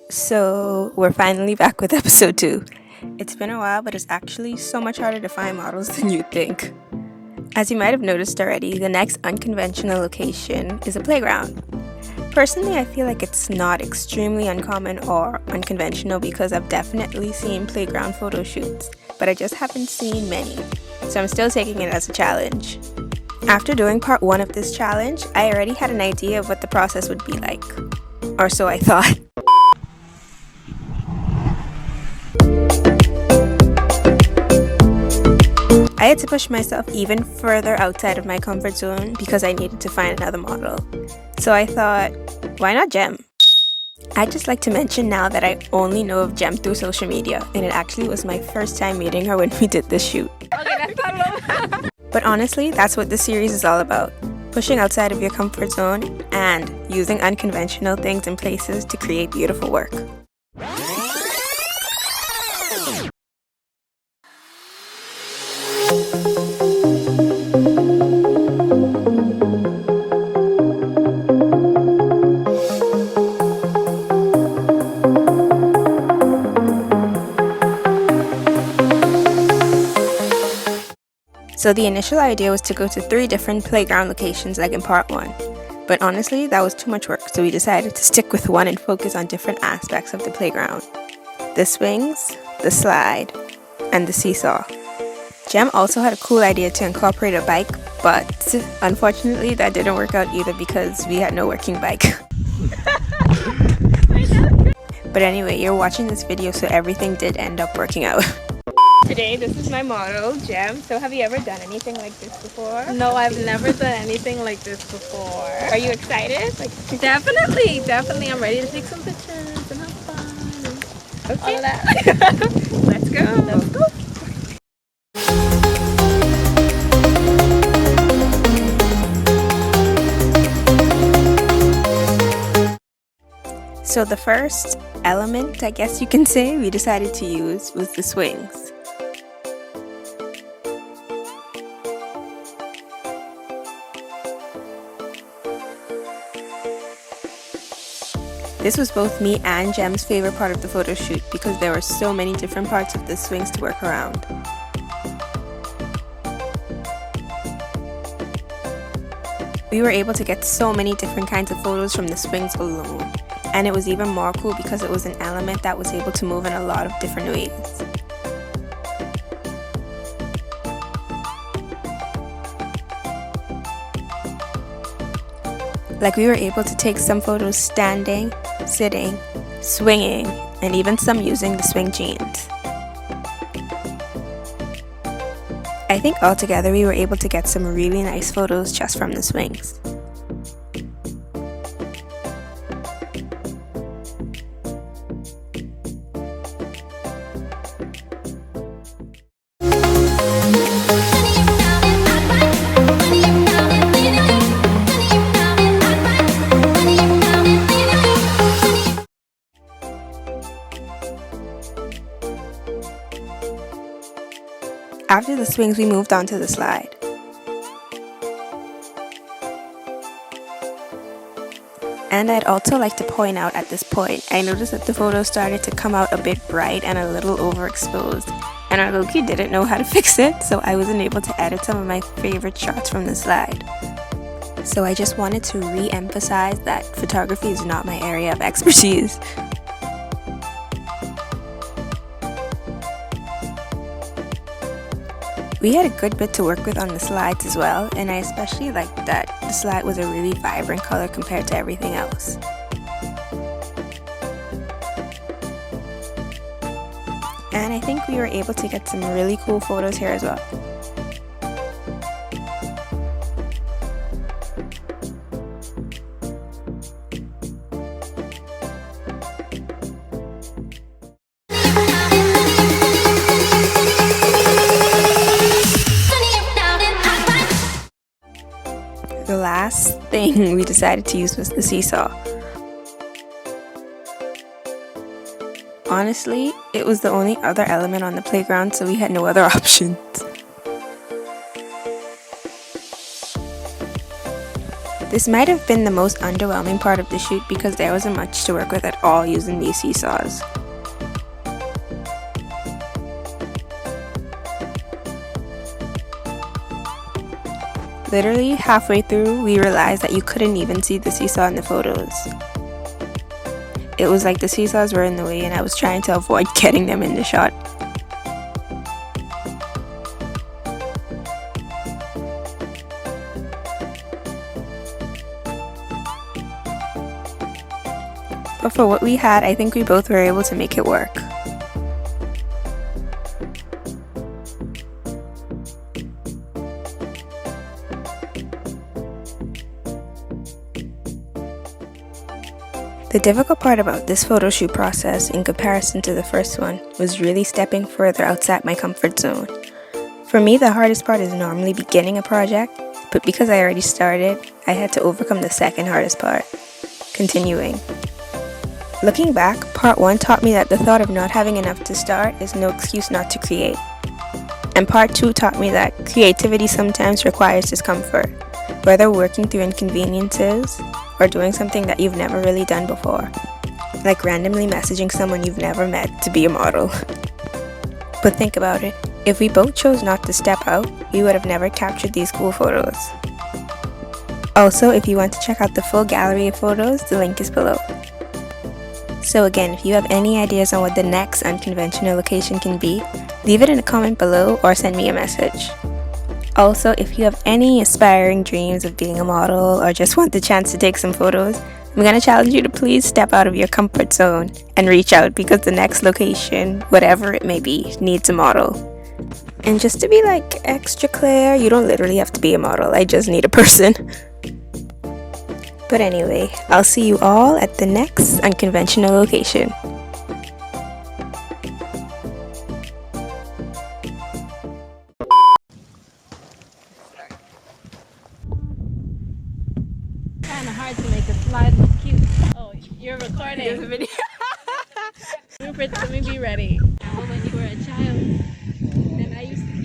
So, we're finally back with episode 2. It's been a while, but it's actually so much harder to find models than you'd think. As you might have noticed already, the next unconventional location is a playground. Personally, I feel like it's not extremely uncommon or unconventional because I've definitely seen playground photo shoots, but I just haven't seen many, so I'm still taking it as a challenge. After doing part 1 of this challenge, I already had an idea of what the process would be like. Or so I thought. I had to push myself even further outside of my comfort zone because I needed to find another model. So I thought, why not Jem? I'd just like to mention now that I only know of Jem through social media, and it actually was my first time meeting her when we did this shoot. But honestly, that's what this series is all about. Pushing outside of your comfort zone and using unconventional things and places to create beautiful work. So the initial idea was to go to 3 different playground locations like in part 1. But honestly, that was too much work, so we decided to stick with one and focus on different aspects of the playground. The swings, the slide, and the seesaw. Jem also had a cool idea to incorporate a bike, but unfortunately that didn't work out either because we had no working bike. But anyway, you're watching this video, so everything did end up working out. Today, this is my model, Jem. So have you ever done anything like this before? No, I've never done anything like this before. Are you excited? Definitely. I'm ready to take some pictures and have fun and all of that. Let's go. Let's go. So the first element, I guess you can say, we decided to use was the swings. This was both me and Jem's favorite part of the photo shoot because there were so many different parts of the swings to work around. We were able to get so many different kinds of photos from the swings alone, and it was even more cool because it was an element that was able to move in a lot of different ways. Like we were able to take some photos standing, sitting, swinging, and even some using the swing jeans. I think altogether we were able to get some really nice photos just from the swings. After the swings, we moved on to the slide. And I'd also like to point out at this point, I noticed that the photos started to come out a bit bright and a little overexposed. And I low-key didn't know how to fix it, so I wasn't able to edit some of my favorite shots from the slide. So I just wanted to re-emphasize that photography is not my area of expertise. We had a good bit to work with on the slides as well, and I especially liked that the slide was a really vibrant color compared to everything else. And I think we were able to get some really cool photos here as well. The last thing we decided to use was the seesaw. Honestly, it was the only other element on the playground, so we had no other options. This might have been the most underwhelming part of the shoot because there wasn't much to work with at all using these seesaws. Literally halfway through, we realized that you couldn't even see the seesaw in the photos. It was like the seesaws were in the way and I was trying to avoid getting them in the shot. But for what we had, I think we both were able to make it work. The difficult part about this photo shoot process in comparison to the first one was really stepping further outside my comfort zone. For me, the hardest part is normally beginning a project, but because I already started, I had to overcome the second hardest part, continuing. Looking back, part 1 taught me that the thought of not having enough to start is no excuse not to create. And part 2 taught me that creativity sometimes requires discomfort, whether working through inconveniences or doing something that you've never really done before, like randomly messaging someone you've never met to be a model. But think about it, if we both chose not to step out, we would have never captured these cool photos. Also, if you want to check out the full gallery of photos, the link is below. So again, if you have any ideas on what the next unconventional location can be, leave it in a comment below or send me a message. Also, if you have any aspiring dreams of being a model or just want the chance to take some photos, I'm gonna challenge you to please step out of your comfort zone and reach out because the next location, whatever it may be, needs a model. And just to be like extra clear, you don't literally have to be a model, I just need a person. But anyway, I'll see you all at the next unconventional location. Kind of hard to make a slide look cute. Oh, you're recording. Here's a video. Rupert, let me be ready. When you were a child, and I used to